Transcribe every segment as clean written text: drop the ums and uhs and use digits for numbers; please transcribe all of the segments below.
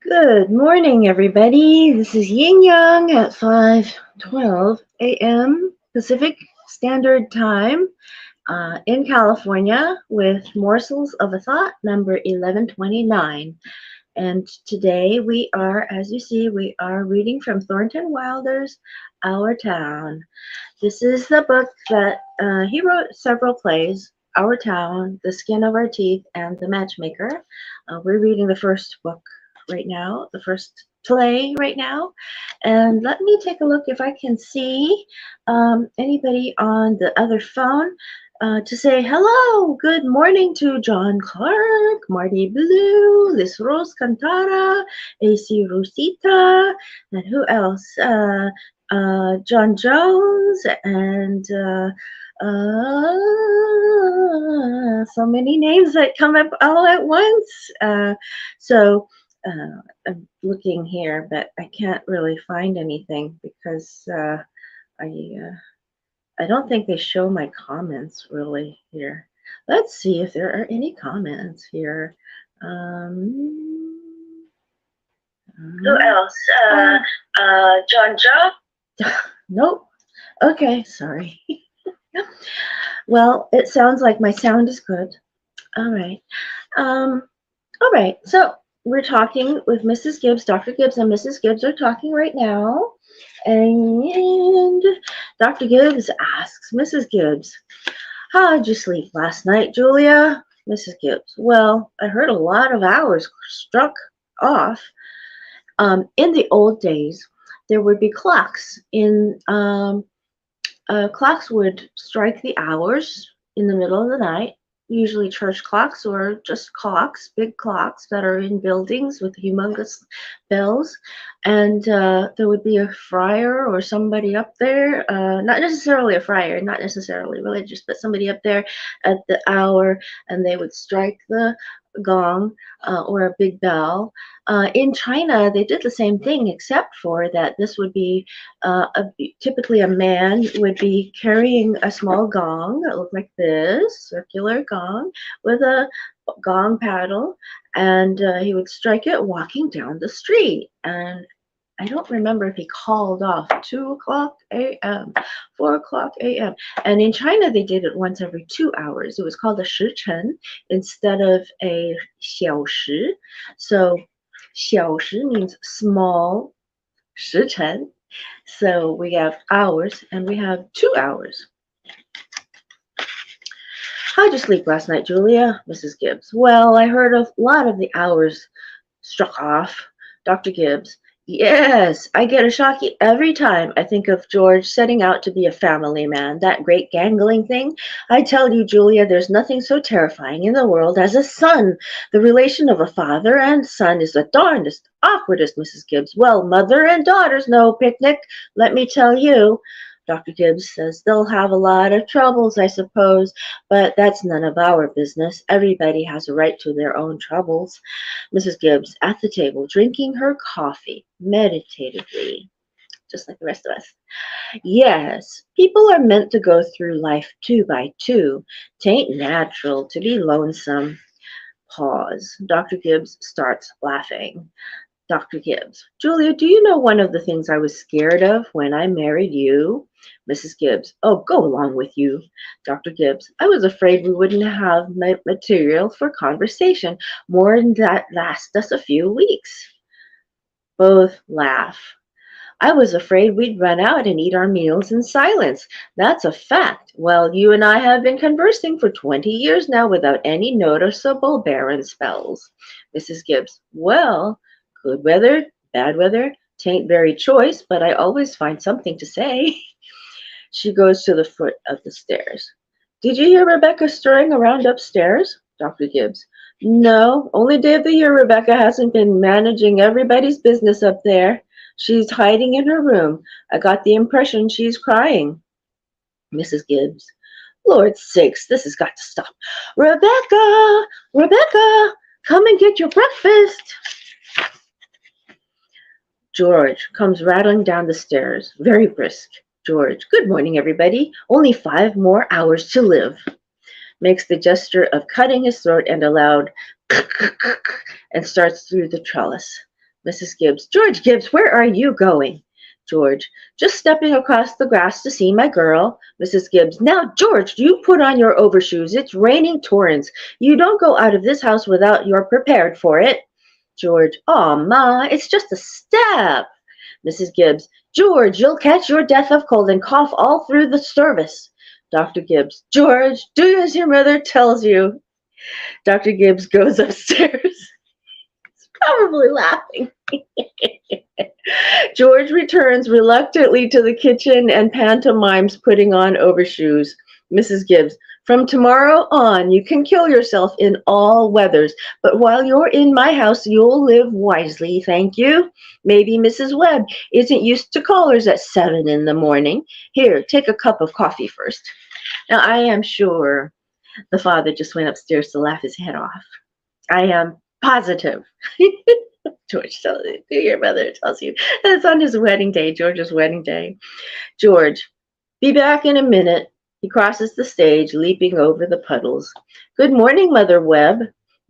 Good morning, everybody. This is Yin Yang at 5:12 a.m. Pacific Standard Time in California with Morsels of a Thought number 1129. And today we are, as you see, we are reading from Thornton Wilder's Our Town. This is the book that he wrote several plays. Our Town, The Skin of Our Teeth, and The Matchmaker. We're reading the first book right now, the first play right now. And let me take a look if I can see anybody on the other phone to say hello, good morning to John Clark, Marty Blue, Liz Rose Cantara, AC Rosita, and who else? John Jones and so many names that come up all at once. I'm looking here, but I can't really find anything because I don't think they show my comments really here. Let's see if there are any comments here. Who else? John Joe? Nope. Okay, sorry. Well, it sounds like my sound is good. All right. All right. So we're talking with Mrs. Gibbs. Dr. Gibbs and Mrs. Gibbs are talking right now. And Dr. Gibbs asks Mrs. Gibbs, how did you sleep last night, Julia? Mrs. Gibbs, well, I heard a lot of hours struck off. In the old days, there would be clocks. Clocks would strike the hours in the middle of the night, usually church clocks or just clocks, big clocks that are in buildings with humongous bells. And there would be a friar or somebody up there, not necessarily a friar, not necessarily religious, but somebody up there at the hour, and they would strike the gong or a big bell. In China, they did the same thing, except for that this would be typically a man would be carrying a small gong that looked like this, circular gong with a gong paddle, and he would strike it walking down the street. And I don't remember if he called off 2 o'clock a.m., 4 o'clock a.m. And in China, they did it once every 2 hours. It was called a shichen instead of a 小时. So 小时means small, 时辰. So we have hours and we have 2 hours. How'd you sleep last night, Julia? Mrs. Gibbs. Well, I heard a lot of the hours struck off. Dr. Gibbs. Yes, I get a shock every time I think of George setting out to be a family man, that great gangling thing. I tell you, Julia, there's nothing so terrifying in the world as a son. The relation of a father and son is the darndest, awkwardest, Mrs. Gibbs. Well, mother and daughter's no picnic, let me tell you. Dr. Gibbs says they'll have a lot of troubles, I suppose, but that's none of our business. Everybody has a right to their own troubles. Mrs. Gibbs at the table, drinking her coffee meditatively, just like the rest of us. Yes, people are meant to go through life 2 by 2. 'Tain't natural to be lonesome. Pause. Dr. Gibbs starts laughing. Dr. Gibbs. Julia, do you know one of the things I was scared of when I married you? Mrs. Gibbs. Oh, go along with you. Dr. Gibbs. I was afraid we wouldn't have material for conversation more than that last us a few weeks. Both laugh. I was afraid we'd run out and eat our meals in silence. That's a fact. Well, you and I have been conversing for 20 years now without any noticeable barren spells. Mrs. Gibbs. Well, good weather, bad weather, 'tain't very choice, but I always find something to say. She goes to the foot of the stairs. Did you hear Rebecca stirring around upstairs? Dr. Gibbs. No, only day of the year Rebecca hasn't been managing everybody's business up there. She's hiding in her room. I got the impression she's crying. Mrs. Gibbs. Lord sakes, this has got to stop. Rebecca! Rebecca! Come and get your breakfast! George comes rattling down the stairs, very brisk. George, good morning, everybody. Only 5 more hours to live. Makes the gesture of cutting his throat and a loud and starts through the trellis. Mrs. Gibbs. George Gibbs, where are you going? George. Just stepping across the grass to see my girl. Mrs. Gibbs. Now, George, you put on your overshoes. It's raining torrents. You don't go out of this house without you're prepared for it. George. Aw, Ma, it's just a step. Mrs. Gibbs. George, you'll catch your death of cold and cough all through the service. Dr. Gibbs. George, do as your mother tells you. Dr. Gibbs goes upstairs. He's probably laughing. George returns reluctantly to the kitchen and pantomimes putting on overshoes. Mrs. Gibbs. From tomorrow on, you can kill yourself in all weathers, but while you're in my house, you'll live wisely, thank you. Maybe Mrs. Webb isn't used to callers at 7 in the morning. Here, take a cup of coffee first. Now, I am sure the father just went upstairs to laugh his head off. I am positive. George tells you, your mother tells you. And it's on his wedding day, George's wedding day. George, be back in a minute. He crosses the stage, leaping over the puddles. Good morning, Mother Webb.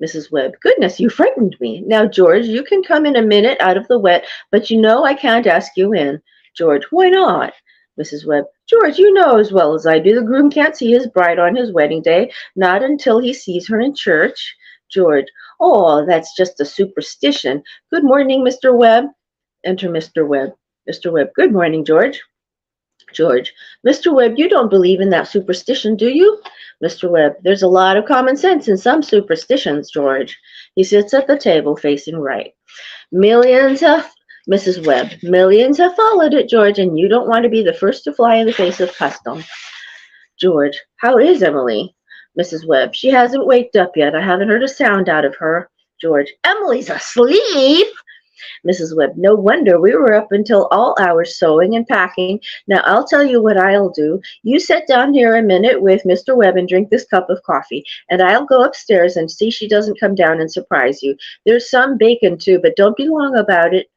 Mrs. Webb. Goodness, you frightened me. Now, George, you can come in a minute out of the wet, but you know I can't ask you in. George. Why not? Mrs. Webb. George, you know as well as I do the groom can't see his bride on his wedding day, not until he sees her in church. George. Oh, that's just a superstition. Good morning, Mr. Webb. Enter Mr. Webb. Mr. Webb. Good morning, George. George. Mr. Webb, you don't believe in that superstition, do you? Mr. Webb. There's a lot of common sense in some superstitions, George. He sits at the table facing right. Millions have, Mrs. Webb, millions have followed it, George, and you don't want to be the first to fly in the face of custom. George. How is Emily? Mrs. Webb. She hasn't waked up yet. I haven't heard a sound out of her. George. Emily's asleep? Mrs. Webb. No wonder. We were up until all hours sewing and packing. Now, I'll tell you what I'll do. You sit down here a minute with Mr. Webb and drink this cup of coffee, and I'll go upstairs and see she doesn't come down and surprise you. There's some bacon, too, but don't be long about it.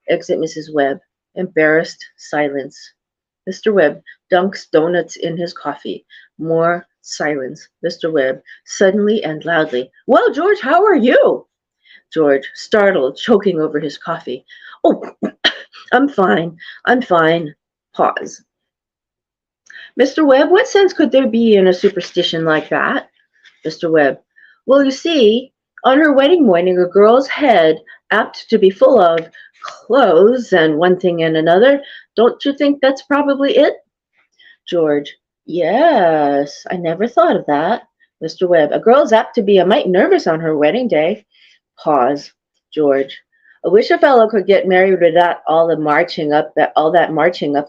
Exit Mrs. Webb. Embarrassed silence. Mr. Webb dunks donuts in his coffee. More silence. Mr. Webb, suddenly and loudly. Well, George, how are you? George, startled, choking over his coffee. Oh, I'm fine. I'm fine. Pause. Mr. Webb, what sense could there be in a superstition like that? Mr. Webb, well, you see, on her wedding morning, a girl's head, apt to be full of clothes and one thing and another, don't you think that's probably it? George, yes, I never thought of that. Mr. Webb, a girl's apt to be a mite nervous on her wedding day. Pause. George, I wish a fellow could get married without all that marching up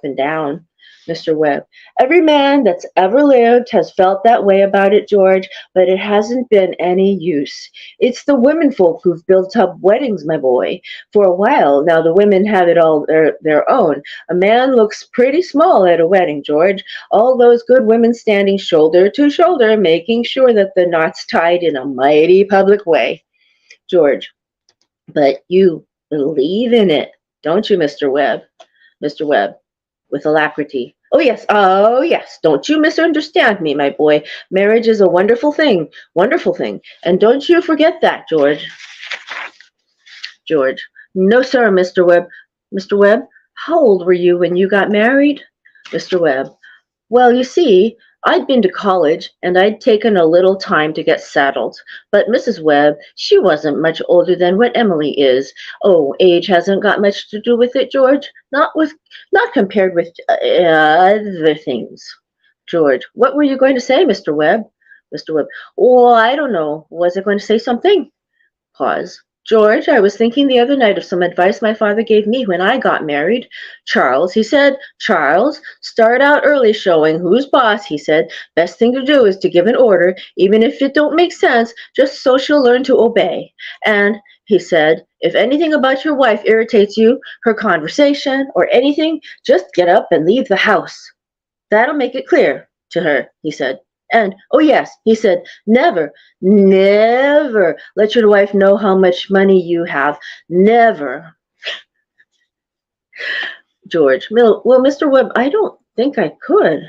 and down. Mr. Webb, every man that's ever lived has felt that way about it, George, but it hasn't been any use. It's the womenfolk who've built up weddings, my boy. For a while now, the women have it all their own. A man looks pretty small at a wedding, George. All those good women standing shoulder to shoulder, making sure that the knot's tied in a mighty public way. George, but you believe in it, don't you, Mr. Webb? Mr. Webb, with alacrity. Oh, yes, don't you misunderstand me, my boy. Marriage is a wonderful thing, and don't you forget that, George. George, no, sir, Mr. Webb. Mr. Webb, how old were you when you got married? Mr. Webb, well, you see, I'd been to college, and I'd taken a little time to get settled. But Mrs. Webb, she wasn't much older than what Emily is. Oh, age hasn't got much to do with it, George. Not compared with other things. George, what were you going to say, Mr. Webb? Mr. Webb, oh, I don't know. Was I going to say something? Pause. George, I was thinking the other night of some advice my father gave me when I got married. Charles, he said, Charles, start out early showing who's boss, he said. Best thing to do is to give an order, even if it don't make sense, just so she'll learn to obey. And, he said, if anything about your wife irritates you, her conversation or anything, just get up and leave the house. That'll make it clear to her, he said. And, oh yes, he said, never let your wife know how much money you have. Never. George, well, Mr. Webb, I don't think I could.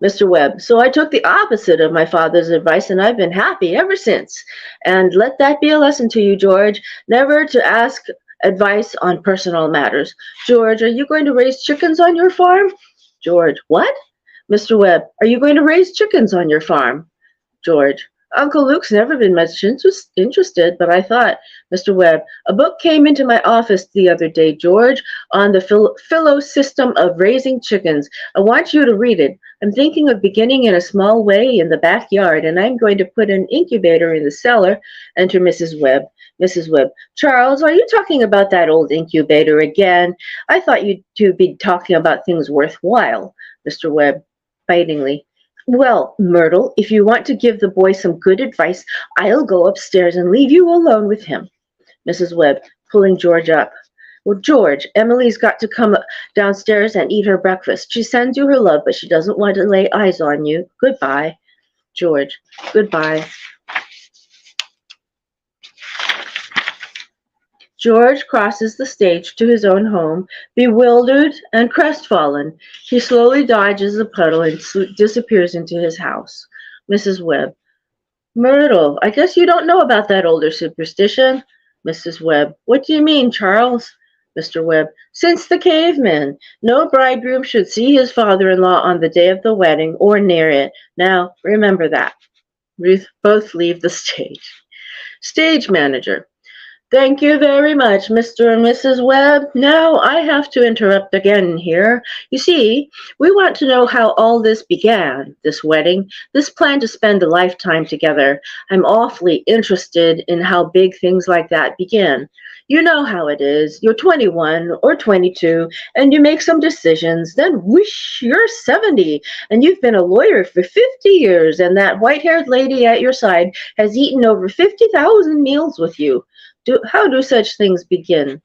Mr. Webb, so I took the opposite of my father's advice, and I've been happy ever since. And let that be a lesson to you, George, never to ask Advice on personal matters. George, are you going to raise chickens on your farm? George, what? Mr. Webb, are you going to raise chickens on your farm? George, Uncle Luke's never been much interested, but I thought, Mr. Webb, a book came into my office the other day, George, on the philo system of raising chickens. I want you to read it. I'm thinking of beginning in a small way in the backyard, and I'm going to put an incubator in the cellar. Enter Mrs. Webb. Mrs. Webb, Charles, are you talking about that old incubator again? I thought you two be talking about things worthwhile. Mr. Webb, bitingly, well, Myrtle, if you want to give the boy some good advice, I'll go upstairs and leave you alone with him. Mrs. Webb, pulling George up. Well, George, Emily's got to come downstairs and eat her breakfast. She sends you her love, but she doesn't want to lay eyes on you. Goodbye. George, goodbye. George crosses the stage to his own home, bewildered and crestfallen. He slowly dodges the puddle and disappears into his house. Mrs. Webb, Myrtle, I guess you don't know about that older superstition. Mrs. Webb, what do you mean, Charles? Mr. Webb, since the cavemen, no bridegroom should see his father-in-law on the day of the wedding or near it. Now, remember that. Both leave the stage. Stage manager. Thank you very much, Mr. and Mrs. Webb. Now I have to interrupt again here. You see, we want to know how all this began, this wedding, this plan to spend a lifetime together. I'm awfully interested in how big things like that begin. You know how it is. You're 21 or 22, and you make some decisions. Then, whoosh, you're 70, and you've been a lawyer for 50 years, and that white-haired lady at your side has eaten over 50,000 meals with you. How do such things begin?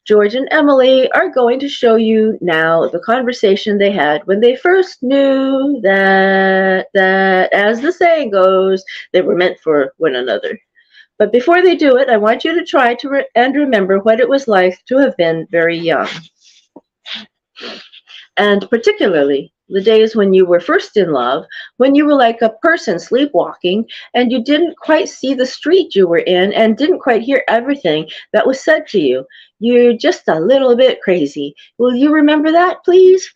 George and Emily are going to show you now the conversation they had when they first knew that, as the saying goes, they were meant for one another. But before they do it, I want you to try to remember what it was like to have been very young. And particularly the days when you were first in love, when you were like a person sleepwalking and you didn't quite see the street you were in and didn't quite hear everything that was said to you. You're just a little bit crazy. Will you remember that, please?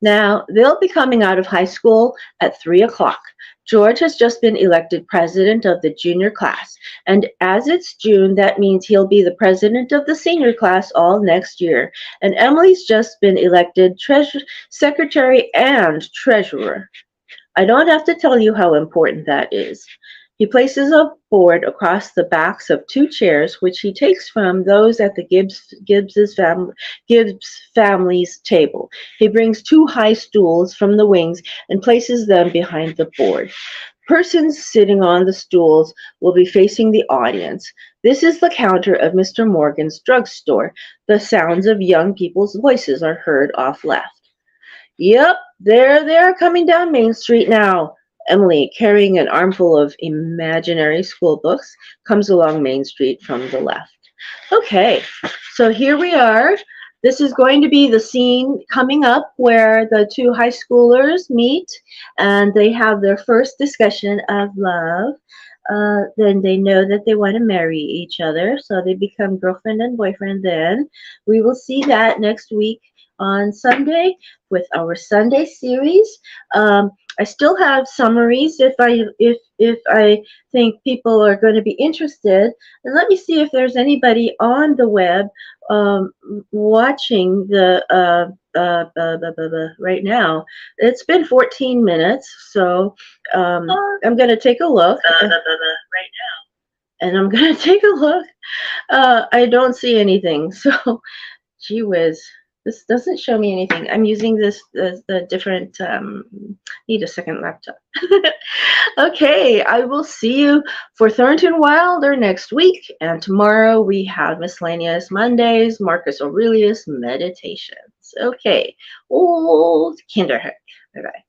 Now, they'll be coming out of high school at 3 o'clock. George has just been elected president of the junior class, and as it's June, that means he'll be the president of the senior class all next year. And Emily's just been elected secretary and treasurer. I don't have to tell you how important that is. He places a board across the backs of 2 chairs, which he takes from those at the Gibbs family's table. He brings 2 high stools from the wings and places them behind the board. Persons sitting on the stools will be facing the audience. This is the counter of Mr. Morgan's drugstore. The sounds of young people's voices are heard off left. Yep, they're coming down Main Street now. Emily, carrying an armful of imaginary school books, comes along Main Street from the left. Okay, so here we are. This is going to be the scene coming up where the 2 high schoolers meet and they have their first discussion of love. Then they know that they want to marry each other, so they become girlfriend and boyfriend then. We will see that next week on Sunday with our Sunday series. I still have summaries if I think people are going to be interested. And let me see if there's anybody on the web watching the right now. It's been 14 minutes, so I'm going to take a look. Right now. And I'm going to take a look. I don't see anything, so gee whiz. This doesn't show me anything. I'm using the different, need a second laptop. Okay, I will see you for Thornton Wilder next week. And tomorrow we have Miscellaneous Mondays, Marcus Aurelius Meditations. Okay, old Kinderhook. Bye-bye.